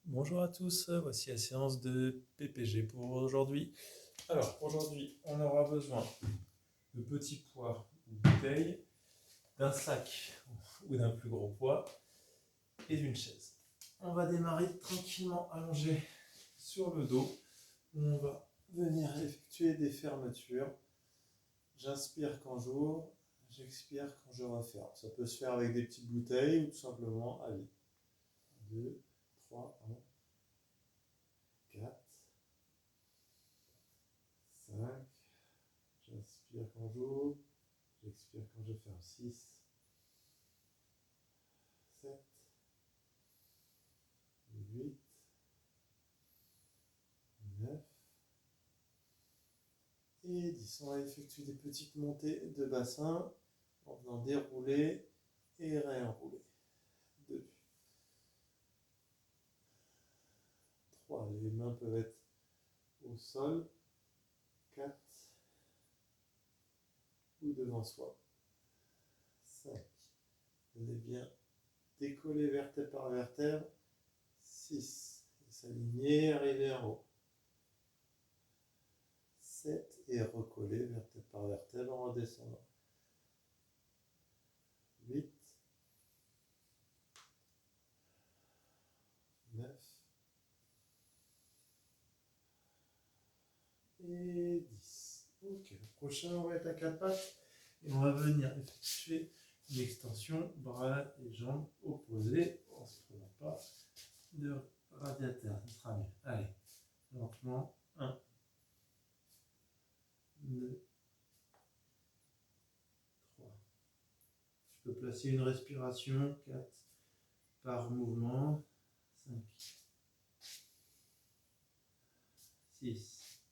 Bonjour à tous, voici la séance de PPG pour aujourd'hui. Alors, aujourd'hui, on aura besoin de petits poids ou bouteilles, d'un sac ou d'un plus gros poids et d'une chaise. On va démarrer tranquillement allongé sur le dos, où on va venir effectuer des fermetures. J'inspire quand j'ouvre, j'expire quand je referme. Ça peut se faire avec des petites bouteilles ou tout simplement à vide. 2, 3, 4, 5, j'inspire quand j'ouvre, j'expire quand je ferme. 6, 7, 8, 9 et 10. On va effectuer des petites montées de bassin en venant dérouler et réenrouler. 2, 3, les mains peuvent être au sol. 4 ou devant soi. 5, venez bien décoller vertèbre par vertèbre. 6, s'aligner, arriver en haut. 7 et recoller vertèbre par vertèbre en redescendant. 8, 9 et 10. Ok, le prochain, on va être à 4 pattes et on va venir effectuer une extension bras et jambes opposés en ne se prenant pas de radiateur. Ça sera mieux. Allez, lentement. 1, 2, 3. Je peux placer une respiration. 4 par mouvement. 5, 6,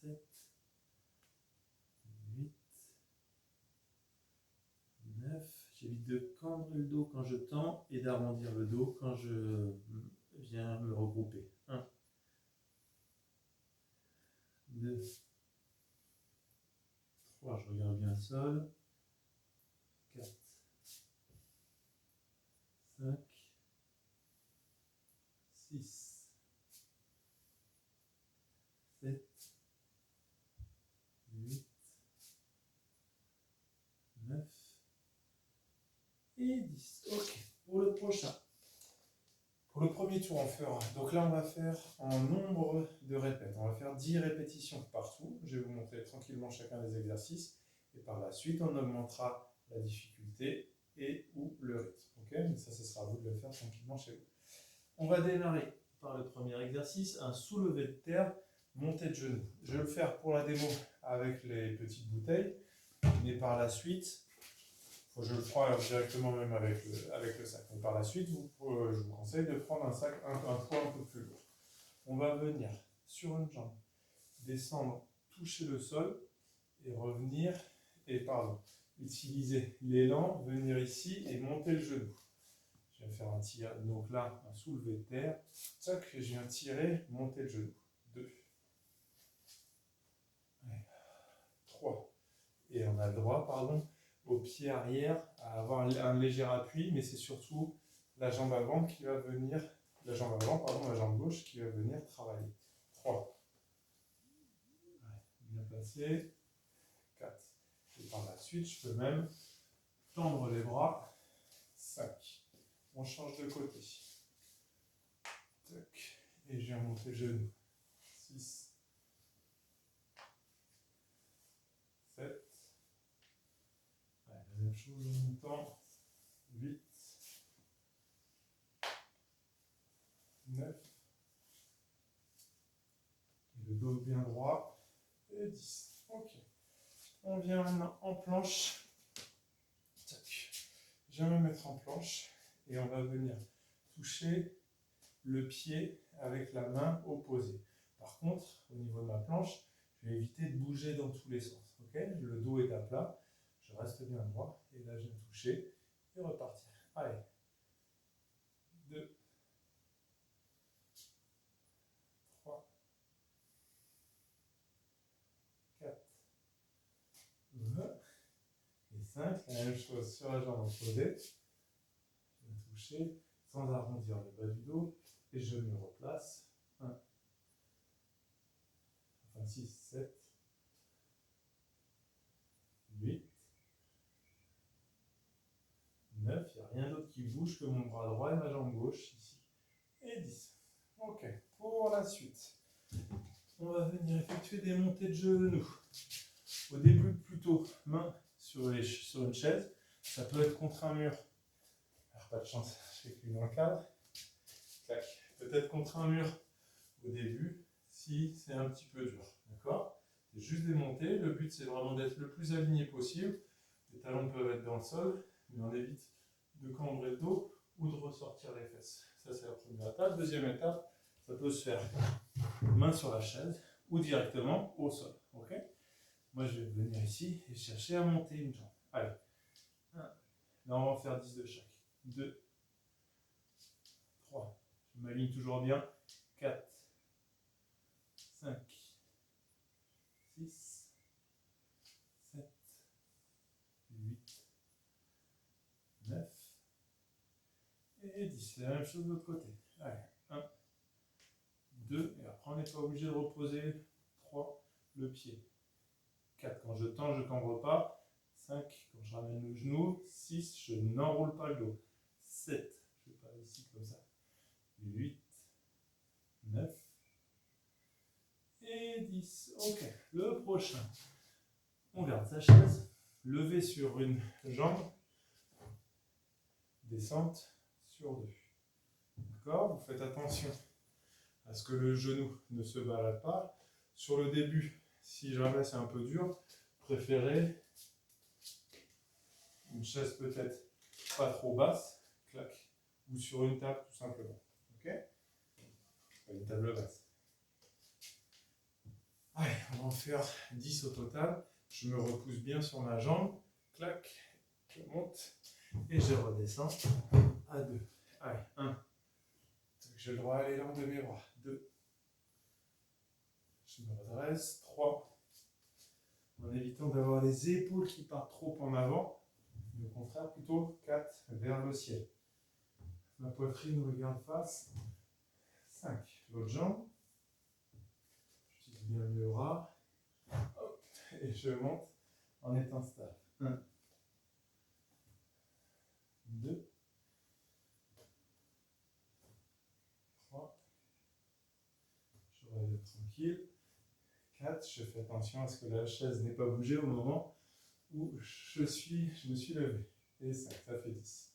7, 8, 9. J'évite de cambre le dos quand je tends et d'arrondir le dos quand je viens me regrouper. 1, 2, 3, je regarde bien le sol. 4, 5, 6, 7, 8, 9 et 10. Ok, pour le prochain. Pour le premier tour, on fera. Donc là, on va faire en nombre de répètes. On va faire 10 répétitions partout. Je vais vous montrer tranquillement chacun des exercices. Et par la suite, on augmentera la difficulté et ou le rythme. Ok, mais ça, ce sera à vous de le faire tranquillement chez vous. On va démarrer par le premier exercice, un soulevé de terre, montée de genoux. Je vais le faire pour la démo avec les petites bouteilles, mais par la suite, je le ferai directement même avec le sac. Donc par la suite, je vous conseille de prendre un sac, un poids un peu plus lourd. On va venir sur une jambe, descendre, toucher le sol et revenir, utiliser l'élan, venir ici et monter le genou. Je vais faire un tir, donc là, un soulevé de terre, tac, je viens tirer, monter le genou. 2, 3, et on a le droit, au pied arrière à avoir un léger appui, mais c'est surtout la jambe avant qui va venir, la jambe gauche qui va venir travailler. 3, bien placé. 4, et par la suite, je peux même tendre les bras. 5, on change de côté. Tac, et je viens monter le genou. 6, 7, la même chose en montant. 8, 9, et le dos bien droit, et 10. Ok. On vient maintenant en planche. Tac. Je viens me mettre en planche et on va venir toucher le pied avec la main opposée. Par contre, au niveau de ma planche, je vais éviter de bouger dans tous les sens. Okay, le dos est à plat, je reste bien droit et là je viens toucher et repartir. Allez. 2, 3, 4, et 5. La même chose sur la jambe opposée. Je viens toucher. sans arrondir le bas du dos, et je me replace. 1, enfin 6, 7, 8, 9, il n'y a rien d'autre qui bouge que mon bras droit et ma jambe gauche ici. Et 10. Ok, pour la suite, on va venir effectuer des montées de genoux. Au début, plutôt main sur une chaise. Ça peut être contre un mur. Alors, pas de chance, je fais plus dans le cadre. Clac. Peut-être contre un mur au début, si c'est un petit peu dur. D'accord? C'est juste des montées. Le but, c'est vraiment d'être le plus aligné possible. Les talons peuvent être dans le sol, mais on évite de cambrer le dos ou de ressortir les fesses. Ça, c'est la première étape. Deuxième étape, ça peut se faire main sur la chaise ou directement au sol. Ok? Moi, je vais venir ici et chercher à monter une jambe. Allez. 1. Là, on va en faire 10 de chaque. 2. 3. Je m'aligne toujours bien. 4. 5. 6. 7. 8. 9. Et 10. C'est la même chose de l'autre côté. Allez. 1. 2. Et après, on n'est pas obligé de reposer. 3. Le pied. 4. Quand je tends, je ne cambre pas. 5, quand je ramène le genou. 6, je n'enroule pas le dos. 7, je vais pas ici comme ça. 8, 9 et 10. Ok, le prochain. On garde sa chaise, lever sur une jambe, descente sur 2. D'accord? Vous faites attention à ce que le genou ne se balade pas. Sur le début, si jamais c'est un peu dur, préférez une chaise peut-être pas trop basse, clac, ou sur une table tout simplement. Ok? Une table basse. Allez, on va en faire 10 au total. Je me repousse bien sur ma jambe, clac, je monte et je redescends à 2. Allez, 1. J'ai le droit à l'élan de mes bras. 2. Je me redresse. 3. En évitant d'avoir les épaules qui partent trop en avant. Au contraire, plutôt 4 vers le ciel. Ma poitrine regarde face. 5. L'autre jambe. J'utilise bien le bras. Hop, et je monte en étant stable. 1. 2. 3. Je relève tranquille. 4. Je fais attention à ce que la chaise n'ait pas bougé au moment où je me suis levé. Et 5, ça fait 10.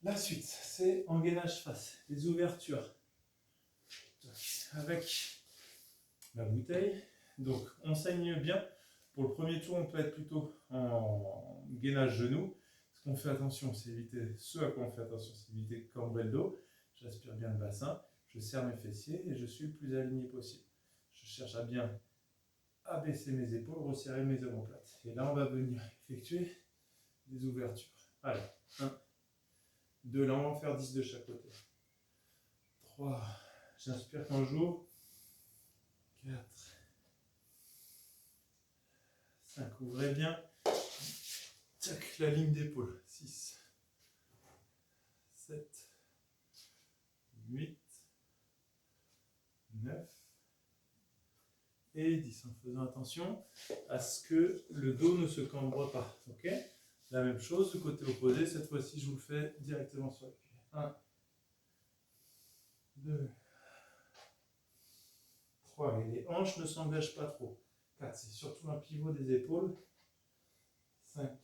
La suite, c'est en gainage face, les ouvertures avec la bouteille. Donc, on saigne bien. Pour le premier tour, on peut être plutôt en gainage genou. Ce qu'on fait attention, c'est éviter, ce à quoi on fait attention, c'est éviter de cambrer le dos. J'aspire bien le bassin, je serre mes fessiers et je suis le plus aligné possible. Je cherche à bien abaisser mes épaules, resserrer mes omoplates. Et là, on va venir effectuer des ouvertures. Allez, 1, 2, là, on va en faire 10 de chaque côté. 3, j'inspire quand j'ouvre. 4, 5, ouvrez bien. Tac, la ligne d'épaule. 6, 7, 8, 9 et 10. En faisant attention à ce que le dos ne se cambre pas. Ok? La même chose, du côté opposé. Cette fois-ci, je vous le fais directement sur le pied. 1, 2, 3. Et les hanches ne s'engagent pas trop. 4, c'est surtout un pivot des épaules. 5,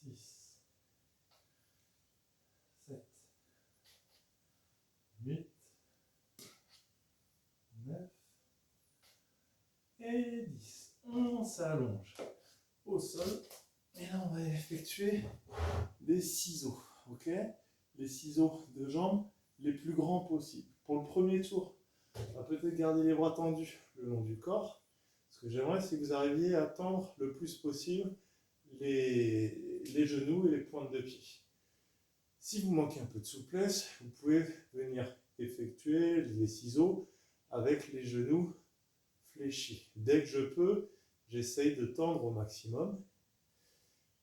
6, 7, 8, 9 et 10. On s'allonge au sol. Et là, on va effectuer des ciseaux. Ok? Les ciseaux de jambes les plus grands possibles. Pour le premier tour, on va peut-être garder les bras tendus le long du corps. Ce que j'aimerais, c'est que vous arriviez à tendre le plus possible les genoux et les pointes de pied. Si vous manquez un peu de souplesse, vous pouvez venir effectuer les ciseaux avec les genoux fléchis. Dès que je peux, j'essaye de tendre au maximum.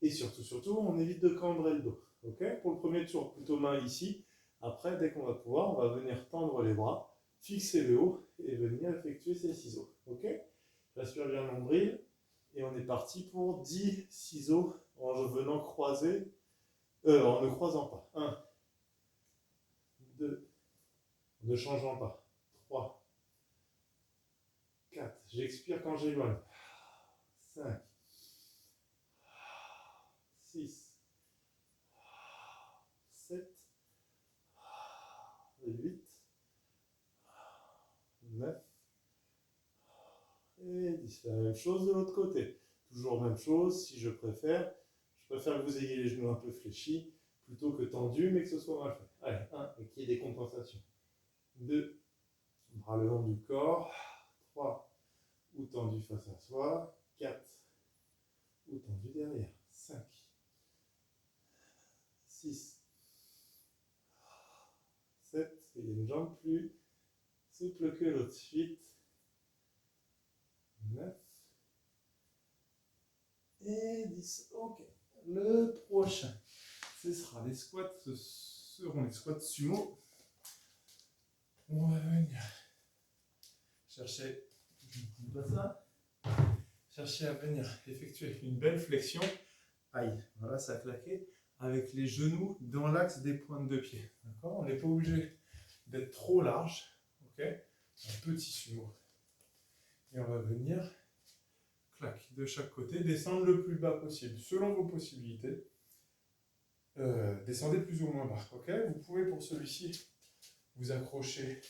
Et surtout, on évite de cambrer le dos. Ok? Pour le premier tour, plutôt main ici. Après, dès qu'on va pouvoir, on va venir tendre les bras, fixer le haut et venir effectuer ces ciseaux. Ok? J'aspire bien le nombril et on est parti pour 10 ciseaux en venant croiser, en ne croisant pas. 1, 2, en ne changeant pas. 3, 4, j'expire quand j'éloigne. 5, 6, 7, 8, 9 et 10. La même chose de l'autre côté. Toujours même chose, si je préfère que vous ayez les genoux un peu fléchis, plutôt que tendus, mais que ce soit mal fait. Allez, 1, et qu'il y ait des compensations. 2, bras le long du corps. 3, ou tendu face à soi. 4, ou tendu derrière. 5, 6, 7, et il y a une jambe plus souple que l'autre. 8, 9 et 10. Ok. Le prochain, ce sera les squats, ce seront les squats sumo. On va venir chercher, je ne prends pas ça, chercher à venir effectuer une belle flexion. Aïe, voilà, ça a claqué. Avec les genoux dans l'axe des pointes de pied. D'accord? On n'est pas obligé d'être trop large. Ok? Un petit sumo. Et on va venir, clac, de chaque côté, descendre le plus bas possible, selon vos possibilités. Descendez plus ou moins bas. Ok? Vous pouvez pour celui-ci vous accrocher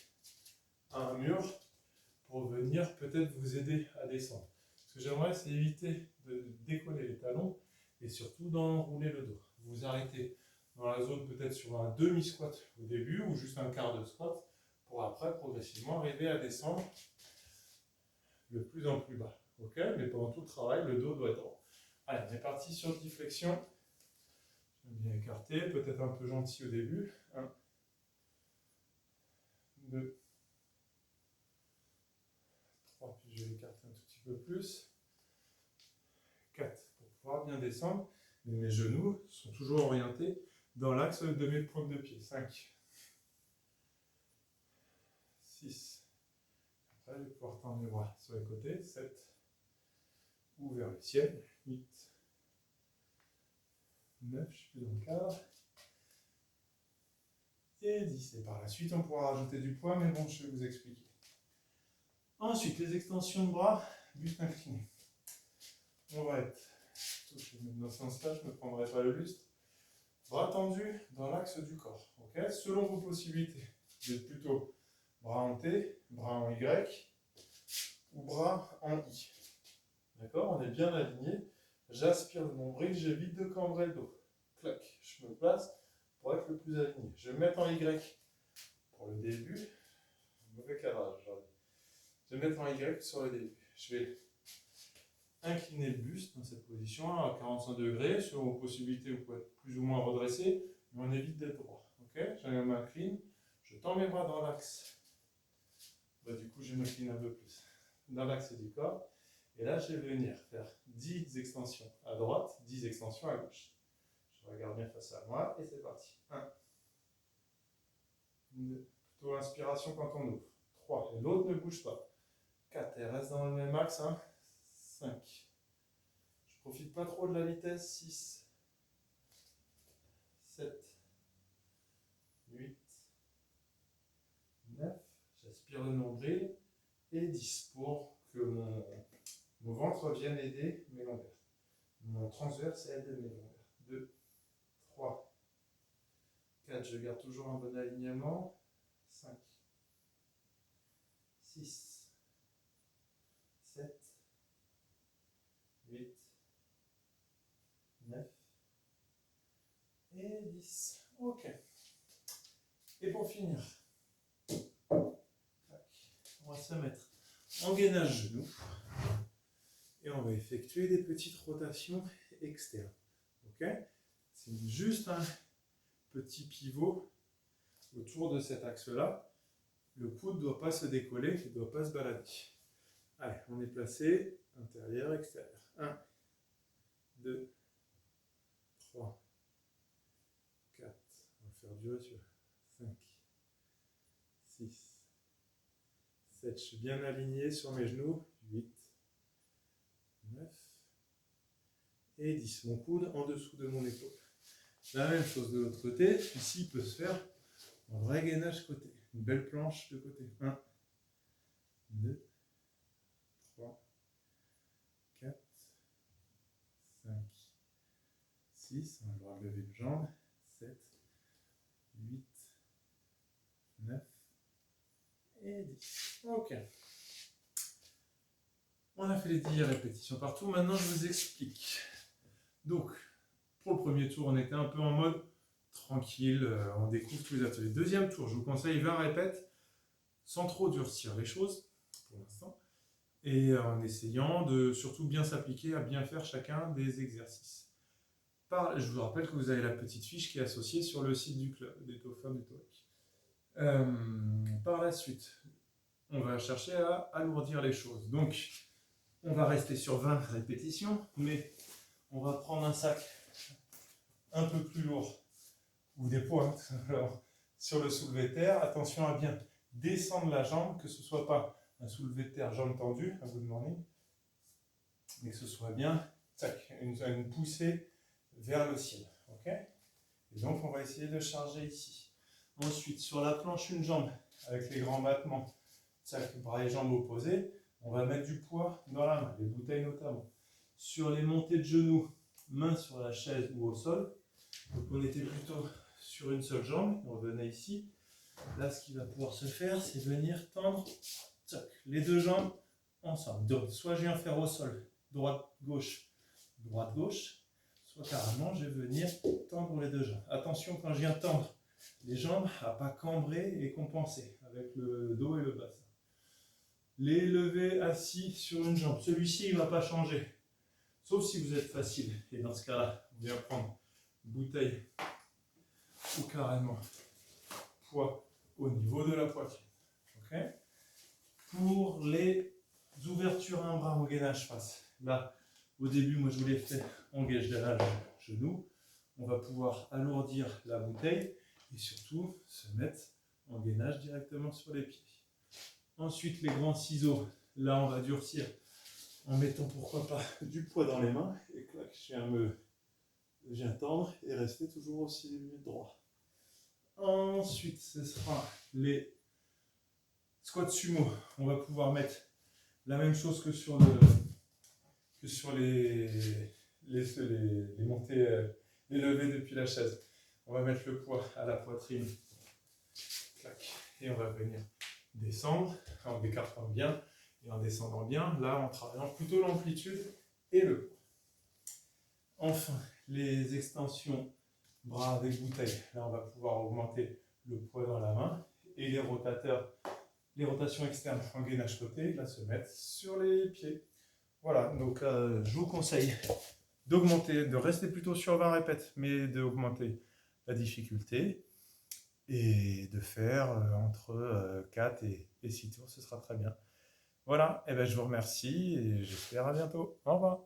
à un mur pour venir peut-être vous aider à descendre. Ce que j'aimerais, c'est éviter de décoller les talons et surtout d'enrouler le dos. Vous arrêtez dans la zone peut-être sur un demi-squat au début ou juste un quart de squat pour après progressivement arriver à descendre de plus en plus bas. Ok? Mais pendant tout le travail, le dos doit être droit. Allez, on est parti sur 10 flexions. Je vais bien écarter, peut-être un peu gentil au début. 1, 2, 3, puis je vais écarter un tout petit peu plus. 4, pour pouvoir bien descendre. Mais mes genoux sont toujours orientés dans l'axe de mes pointes de pied. 5, 6, après je vais pouvoir tendre mes bras sur les côtés. 7, ou vers le ciel. 8, 9, je suis plus dans le cadre. Et 10. Et par la suite, on pourra rajouter du poids, mais bon, je vais vous expliquer. Ensuite, les extensions de bras, buste incliné. On va être, je vais mettre dans ce sens-là, je ne me prendrai pas le buste. Bras tendus dans l'axe du corps. Okay, selon vos possibilités, vous êtes plutôt bras en T, bras en Y ou bras en I. D'accord? On est bien aligné. J'aspire le nombril, j'évite de cambrer le dos. Clac, je me place pour être le plus aligné. Je vais me mettre en Y pour le début. Mauvais cadrage. Je vais me mettre en Y sur le début. Je vais incliner le buste dans cette position à 45 degrés. Sur vos possibilités, vous pouvez être plus ou moins redressé, mais on évite d'être droit. Okay, je m'incline, je tends mes bras dans l'axe. Du coup, je m'incline un peu plus dans l'axe du corps. Et là, je vais venir faire 10 extensions à droite, 10 extensions à gauche. Je regarde bien face à moi et c'est parti. 1, 2, plutôt l'inspiration quand on ouvre. 3, et l'autre ne bouge pas. 4, et reste dans le même axe. 5, je profite pas trop de la vitesse. 6, 7, 8, 9, j'aspire le nombril. Et 10 pour que mon ventre vienne aider mes lombaires. Mon transverse aide mes lombaires. 2, 3, 4, je garde toujours un bon alignement. 5, 6, 7, 8, 9 et 10. Ok. Et pour finir, on va se mettre en gainage genou et on va effectuer des petites rotations externes. Ok? C'est juste un petit pivot autour de cet axe-là. Le coude ne doit pas se décoller, il ne doit pas se balader. Allez, on est placé, intérieur, extérieur. 1, 2, 3, faire durer celui-là. 5, 6, 7, je suis bien aligné sur mes genoux. 8, 9 et 10. Mon coude en dessous de mon épaule. La même chose de l'autre côté. Ici, il peut se faire un vrai gainage côté. Une belle planche de côté. 1, 2, 3, 4, 5, 6. On va devoir lever une jambe. 7, 8, 9 et 10. Ok. On a fait les 10 répétitions partout. Maintenant, je vous explique. Donc, pour le premier tour, on était un peu en mode tranquille. On découvre tous les ateliers. Deuxième tour, je vous conseille 20 répètes sans trop durcir les choses pour l'instant. Et en essayant de surtout bien s'appliquer à bien faire chacun des exercices. Je vous rappelle que vous avez la petite fiche qui est associée sur le site du club, des femmes du TOEIC. Par la suite, on va chercher à alourdir les choses. Donc, on va rester sur 20 répétitions, mais on va prendre un sac un peu plus lourd, ou des poids, alors, sur le soulevé terre. Attention à bien descendre la jambe, que ce ne soit pas un soulevé terre jambe tendue, à good morning, mais que ce soit bien une poussée vers le ciel. Okay, et donc, on va essayer de charger ici. Ensuite, sur la planche, une jambe avec les grands battements, bras et jambes opposés. On va mettre du poids dans la main, les bouteilles notamment. Sur les montées de genoux, main sur la chaise ou au sol. Donc on était plutôt sur une seule jambe, on revenait ici. Là, ce qui va pouvoir se faire, c'est venir tendre les deux jambes ensemble. Donc, soit je viens faire au sol, droite-gauche, droite-gauche, soit carrément je vais venir tendre les deux jambes. Attention quand je viens tendre les jambes à ne pas cambrer et compenser avec le dos et le bassin. Les levées assis sur une jambe. Celui-ci, il ne va pas changer. Sauf si vous êtes facile. Et dans ce cas-là, on vient prendre une bouteille ou carrément poids au niveau de la poitrine. Okay, pour les ouvertures à un bras en gainage face. Là, au début, moi je vous l'ai fait en gage derrière le genou. On va pouvoir alourdir la bouteille et surtout se mettre en gainage directement sur les pieds. Ensuite, les grands ciseaux, là on va durcir en mettant pourquoi pas du poids dans les mains. Et clac, je viens tendre et rester toujours aussi droit. Ensuite, ce sera les squats sumo. On va pouvoir mettre la même chose que sur les montées, les levées depuis la chaise. On va mettre le poids à la poitrine. Clac. Et on va venir descendre en décartant bien et en descendant bien, là en travaillant plutôt l'amplitude et le poids. Enfin, les extensions bras avec bouteille, là on va pouvoir augmenter le poids dans la main et les rotations externes en gainage côté, là se mettre sur les pieds. Voilà, donc je vous conseille d'augmenter, de rester plutôt sur 20 répètes, mais d'augmenter la difficulté et de faire entre 4 et 6 tours, ce sera très bien. Voilà, et ben je vous remercie et j'espère à bientôt. Au revoir.